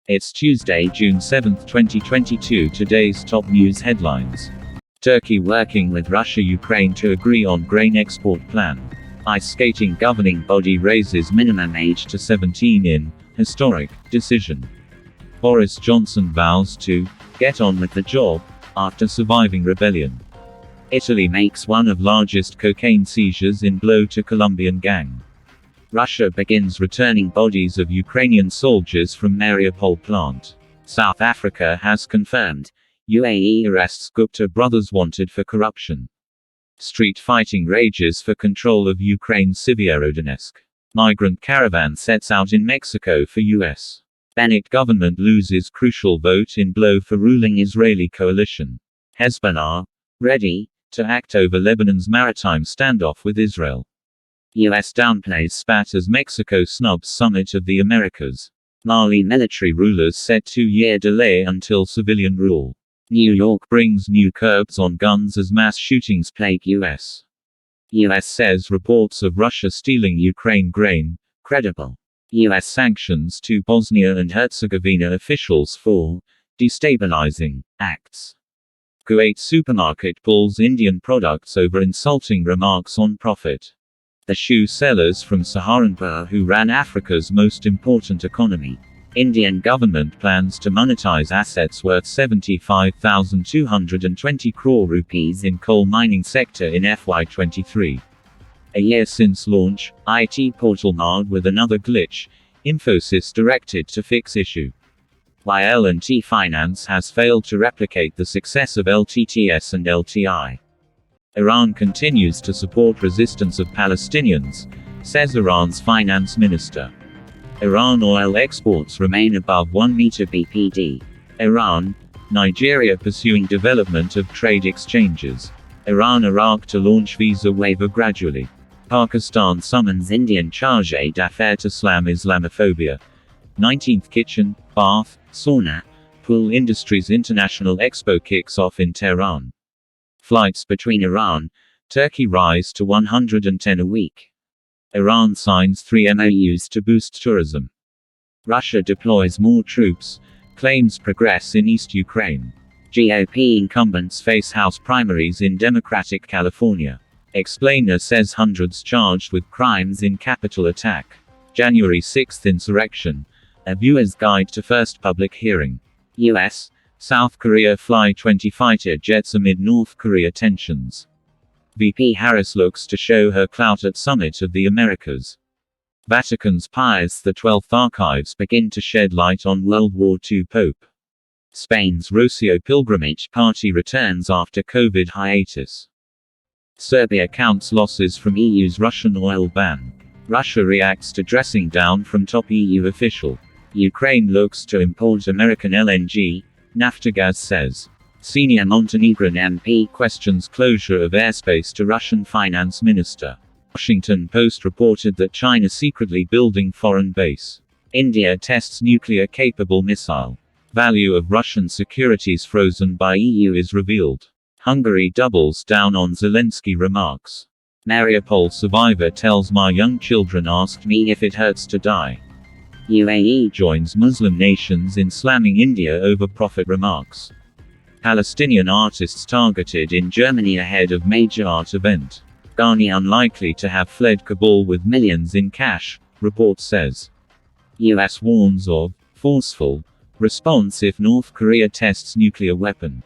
It's Tuesday, June 7, 2022. Today's top news headlines. Turkey working with Russia-Ukraine to agree on grain export plan. Ice skating governing body raises minimum age to 17 in historic decision. Boris Johnson vows to get on with the job after surviving rebellion. Italy makes one of largest cocaine seizures in blow to Colombian gang. Russia begins returning bodies of Ukrainian soldiers from Mariupol plant. South Africa has confirmed. UAE arrests Gupta brothers wanted for corruption. Street fighting rages for control of Ukraine's Sievierodonetsk. Migrant caravan sets out in Mexico for U.S. Bennett government loses crucial vote in blow for ruling Israeli coalition. Hezbollah ready to act over Lebanon's maritime standoff with Israel. U.S. downplays spat as Mexico snubs summit of the Americas. Mali military rulers set 2-year delay until civilian rule. New York brings new curbs on guns as mass shootings plague U.S. U.S. says reports of Russia stealing Ukraine grain credible. U.S. sanctions to Bosnia and Herzegovina officials for destabilizing acts. Kuwait supermarket pulls Indian products over insulting remarks on profit. The shoe sellers from Saharanpur who ran Africa's most important economy. Indian government plans to monetize assets worth 75,220 crore rupees in coal mining sector in FY23. A year since launch, IT portal marred with another glitch, Infosys directed to fix issue. While L&T Finance has failed to replicate the success of LTTS and LTI. Iran continues to support resistance of Palestinians, says Iran's finance minister. Iran oil exports remain above 1 meter BPD. Iran, Nigeria pursuing development of trade exchanges. Iran-Iraq to launch visa waiver gradually. Pakistan summons Indian charge d'affaires to slam Islamophobia. 19th Kitchen, Bath, Sauna, Pool Industries International Expo kicks off in Tehran. Flights between Iran, Turkey rise to 110 a week. Iran signs 3 MOUs to boost tourism. Russia deploys more troops, claims progress in East Ukraine. GOP incumbents face House primaries in Democratic California. Explainer says hundreds charged with crimes in Capitol attack. January 6 insurrection. A viewer's guide to first public hearing. U.S. South Korea Fly-20 fighter jets amid North Korea tensions. VP Harris looks to show her clout at Summit of the Americas. Vatican's Pius XII archives begin to shed light on World War II Pope. Spain's Rocio pilgrimage party returns after COVID hiatus. Serbia counts losses from EU's Russian oil ban. Russia reacts to dressing down from top EU official. Ukraine looks to import American LNG, Naftogaz says. Senior Montenegrin MP questions closure of airspace to Russian finance minister. Washington Post reported that China secretly building foreign base. India tests nuclear-capable missile. Value of Russian securities frozen by EU is revealed. Hungary doubles down on Zelensky remarks. Mariupol survivor tells my young children asked me if it hurts to die. UAE joins Muslim nations in slamming India over prophet remarks. Palestinian artists targeted in Germany ahead of major art event. Ghani unlikely to have fled Kabul with millions in cash, report says. US warns of forceful response if North Korea tests nuclear weapon.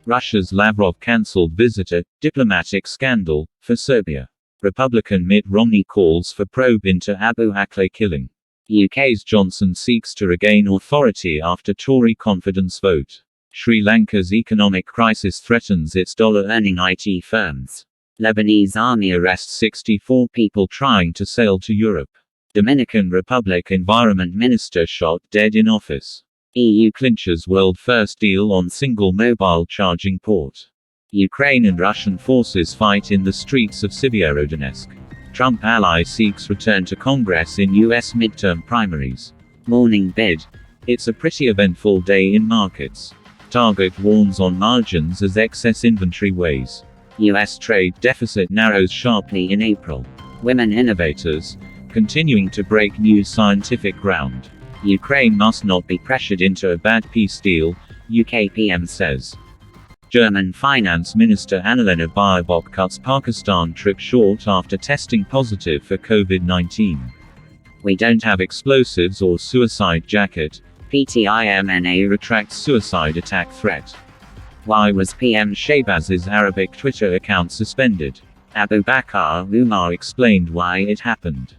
Russia's Lavrov cancelled visitor, diplomatic scandal, for Serbia. Republican Mitt Romney calls for probe into Abu Akleh killing. UK's Johnson seeks to regain authority after Tory confidence vote. Sri Lanka's economic crisis threatens its dollar-earning IT firms. Lebanese army arrests 64 people trying to sail to Europe. Dominican Republic environment minister shot dead in office. EU clinches world-first deal on single mobile charging port. Ukraine and Russian forces fight in the streets of Sievierodonetsk. Trump ally seeks return to Congress in U.S. midterm primaries. Morning bid. It's a pretty eventful day in markets. Target warns on margins as excess inventory weighs. U.S. trade deficit narrows sharply in April. Women innovators, continuing to break new scientific ground. Ukraine must not be pressured into a bad peace deal, UK PM says. German Finance Minister Annalena Baerbock cuts Pakistan trip short after testing positive for COVID-19. We don't have explosives or suicide jacket. PTIMNA retracts suicide attack threat. Why was PM Shehbaz's Arabic Twitter account suspended? Abu Bakr Umar explained why it happened.